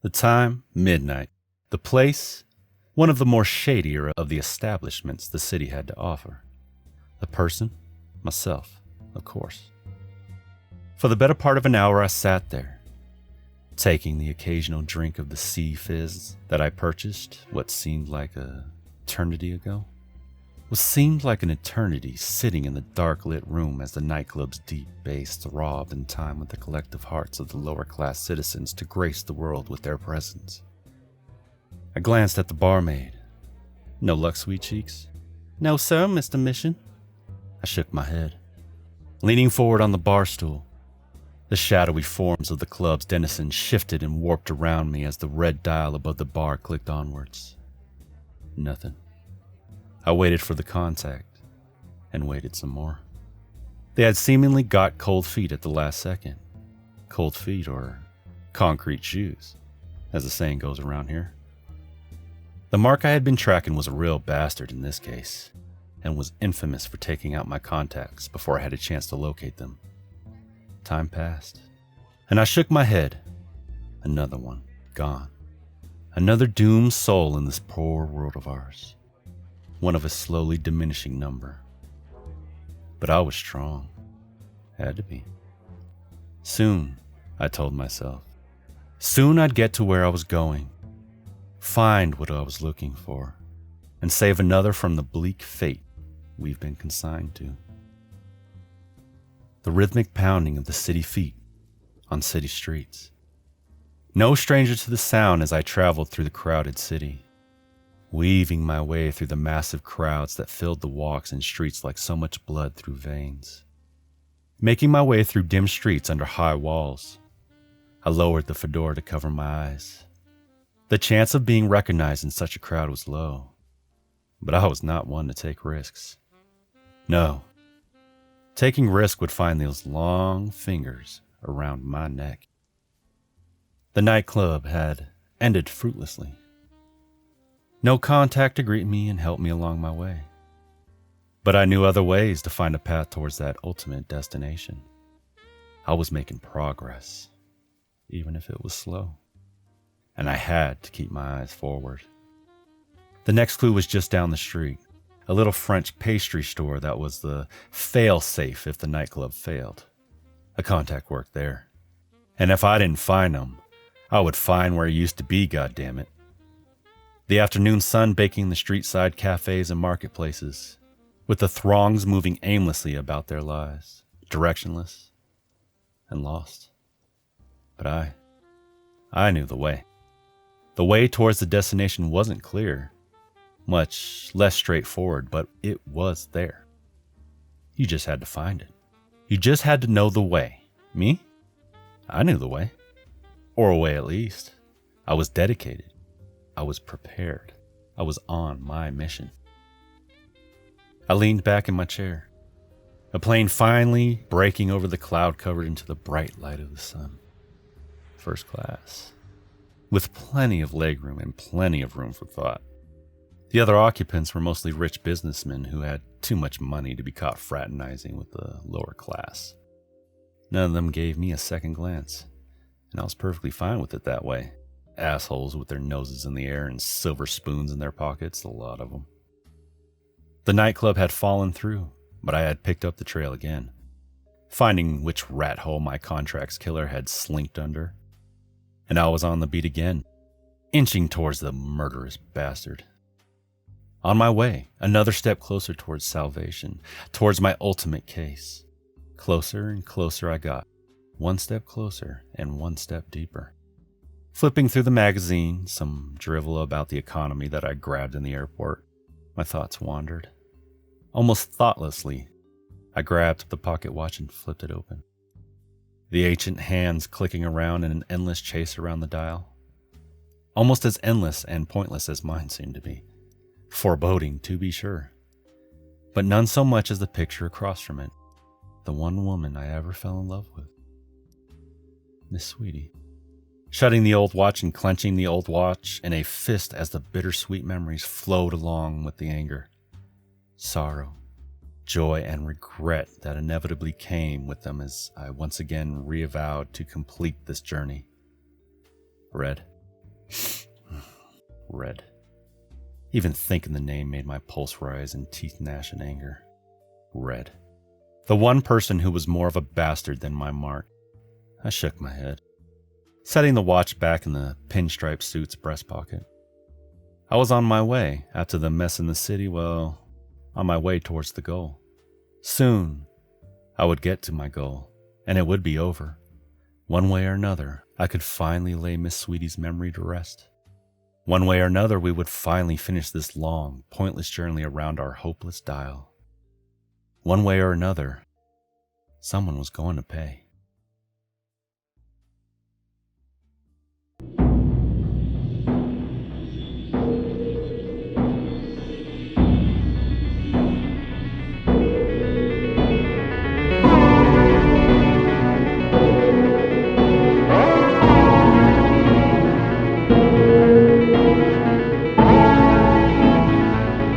The time, midnight. The place, one of the more shadier of the establishments the city had to offer. The person, myself, of course. For the better part of an hour I sat there, taking the occasional drink of the sea fizz that I purchased what seemed like an eternity ago. What seemed like an eternity sitting in the dark-lit room as the nightclub's deep bass throbbed in time with the collective hearts of the lower-class citizens to grace the world with their presence. I glanced at the barmaid. No luck, sweet cheeks? No, sir, Mr. Mission. I shook my head. Leaning forward on the bar stool, the shadowy forms of the club's denizens shifted and warped around me as the red dial above the bar clicked onwards. Nothing. I waited for the contact, and waited some more. They had seemingly got cold feet at the last second. Cold feet or concrete shoes, as the saying goes around here. The mark I had been tracking was a real bastard in this case, and was infamous for taking out my contacts before I had a chance to locate them. Time passed, and I shook my head. Another one, gone. Another doomed soul in this poor world of ours. One of a slowly diminishing number. But I was strong. Had to be. Soon, I told myself. Soon I'd get to where I was going. Find what I was looking for. And save another from the bleak fate we've been consigned to. The rhythmic pounding of the city feet on city streets. No stranger to the sound as I traveled through the crowded city. Weaving my way through the massive crowds that filled the walks and streets like so much blood through veins. Making my way through dim streets under high walls, I lowered the fedora to cover my eyes. The chance of being recognized in such a crowd was low, but I was not one to take risks. No, taking risk would find those long fingers around my neck. The nightclub had ended fruitlessly. No contact to greet me and help me along my way. But I knew other ways to find a path towards that ultimate destination. I was making progress, even if it was slow. And I had to keep my eyes forward. The next clue was just down the street, a little French pastry store that was the fail-safe if the nightclub failed. A contact worked there. And if I didn't find him, I would find where he used to be, goddammit. The afternoon sun baking the street-side cafes and marketplaces, with the throngs moving aimlessly about their lives, directionless and lost. But I knew the way. The way towards the destination wasn't clear, much less straightforward, but it was there. You just had to find it. You just had to know the way. Me? I knew the way. Or a way at least. I was dedicated. I was prepared. I was on my mission. I leaned back in my chair. A plane finally breaking over the cloud covered into the bright light of the sun. First class. With plenty of legroom and plenty of room for thought. The other occupants were mostly rich businessmen who had too much money to be caught fraternizing with the lower class. None of them gave me a second glance, and I was perfectly fine with it that way. Assholes with their noses in the air and silver spoons in their pockets, a lot of them. The nightclub had fallen through, but I had picked up the trail again, finding which rat hole my contract's killer had slinked under. And I was on the beat again, inching towards the murderous bastard. On my way, another step closer towards salvation, towards my ultimate case. Closer and closer I got, one step closer and one step deeper. Flipping through the magazine, some drivel about the economy that I grabbed in the airport, my thoughts wandered. Almost thoughtlessly, I grabbed the pocket watch and flipped it open. The ancient hands clicking around in an endless chase around the dial. Almost as endless and pointless as mine seemed to be. Foreboding, to be sure. But none so much as the picture across from it. The one woman I ever fell in love with. Miss Sweetie. Shutting the old watch and clenching the old watch in a fist as the bittersweet memories flowed along with the anger. Sorrow, joy, and regret that inevitably came with them as I once again reavowed to complete this journey. Red, Red. Even thinking the name made my pulse rise and teeth gnash in anger. Red. The one person who was more of a bastard than my Mark. I shook my head, setting the watch back in the pinstripe suit's breast pocket. I was on my way, after the mess in the city, on my way towards the goal. Soon, I would get to my goal, and it would be over. One way or another, I could finally lay Miss Sweetie's memory to rest. One way or another, we would finally finish this long, pointless journey around our hopeless dial. One way or another, someone was going to pay.